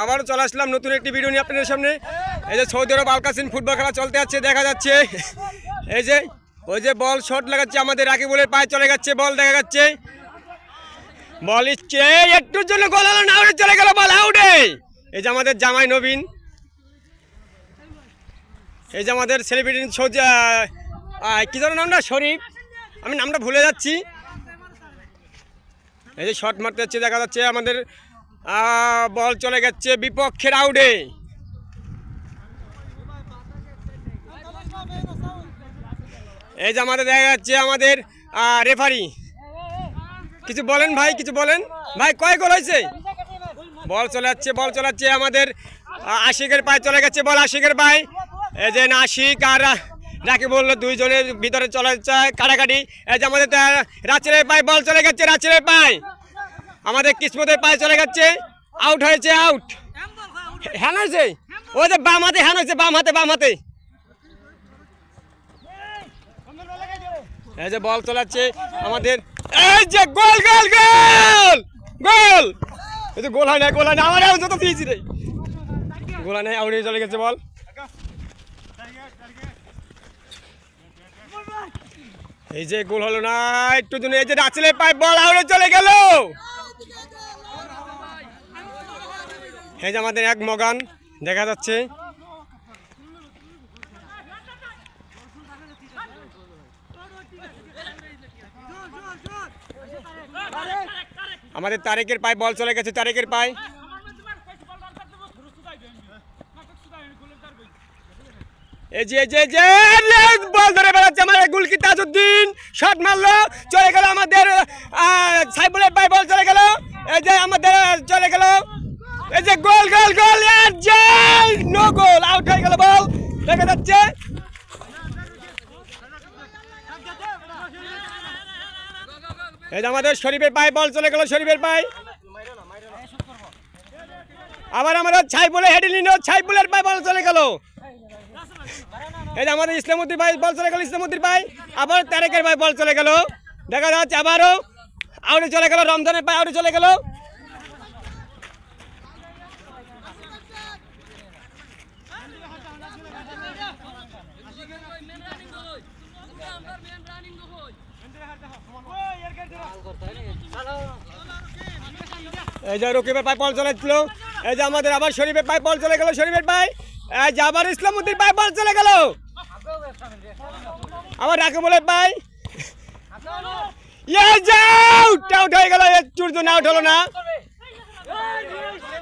আবারও চলে আসলাম নতুন একটি ভিডিও নিয়ে আপনাদের সামনে। এই যে সৌদি আরব আল কাসিম ফুটবল খেলা চলতে যাচ্ছে, দেখা যাচ্ছে এই যে ওই যে বল শট লাগাচ্ছে আমাদের রাকিবুলের পায়ে চলে যাচ্ছে, বল দেখা যাচ্ছে, বল ইচ্ছে একটুর জন্য গোল হলো না, আউটে চলে গেল, বল আউটে। এই যে আমাদের জামাই নবীন, এই যে আমাদের সেলিব্রিটি কি ধরনের নামটা, শরীফ, আমি নামটা ভুলে যাচ্ছি। এই যে শট মারতে যাচ্ছে, দেখা যাচ্ছে আমাদের বল চলে যাচ্ছে বিপক্ষের আউটে। এই যে আমাদের দেখা যাচ্ছে আমাদের রেফারি, কিছু বলেন ভাই, কিছু বলেন ভাই, কয় গোল হয়েছে? বল চলে যাচ্ছে, বল চলে যাচ্ছে আমাদের আশিকের পায়ে চলে গেছে, বল আশিকের পায়ে। এই যে আশিক আর রাকিব বললো দুইজনের ভিতরে চলে যাচ্ছে কাটাকাটি। এই যে আমাদের রাচেলের পায়ে বল চলে গেছে, রাচেলের পায়ে, আমাদের কিসমতের পায়ে চলে গেছে, আউট হয়েছে, আউট। হ্যান হয়েছে, ওই যে বাম হাতে হ্যান হয়েছে, বাম হাতে, বাম হাতে। এই যে বল চলে যাচ্ছে আমাদের, এই যে গোল গোল গোল গোল, এই যে গোল হয় না, গোল হয় না, আমার যত দিয়েছি রে, গোল হয় না, আউট হয়ে চলে গেছে বল। এই যে গোল হলো না একটু জন্য, এই যে রাচেলের পায়ে বল আউটে চলে গেল। এই যে আমাদের এক মগান দেখা যাচ্ছে, আমাদের তারেকের পায়ে বল চলে গেছে, তারেকের পায়ে। এই যে বল ধরে বেড়াচ্ছে আমাদের গোলকি তাজউদ্দিন, শট মারলো, চলে গেল আমাদের সাইফুলের পায়ে বল চলে গেল। এই যে আমাদের চলে গেল, এই যে গোল গোল গোল, নো গোল, আউট হয়ে গেল বল, দেখা যাচ্ছে। এই যে আমাদের শরীফের পায়ে বল চলে গেল, শরীফের পায়ে। আবার আমাদের সাইফুলের হেডে নিল, সাইফুলের পায়ে বল চলে গেল। এই যে আমাদের ইসলামউদ্দিন ভাই বল চলে গেল, ইসলামউদ্দিন ভাই, আবার তারেকের ভাই বল চলে গেল, দেখা যাচ্ছে আবারও আউটে চলে গেল, রমজানের পায়ে আউটে চলে গেল। এই যে রকিবের পায়ে বল চলেছিল, এই যে আমাদের আবার শরীফের পায়ে বল চলে গেল, শরীফের পায়ে। এই যে আবার ইসলামউদ্দিন পায়ে বল চলে গেল, আবার রাকিবুলের পায়ে। আউট হয়ে গেল, একটুর জন্য আউট হলো না।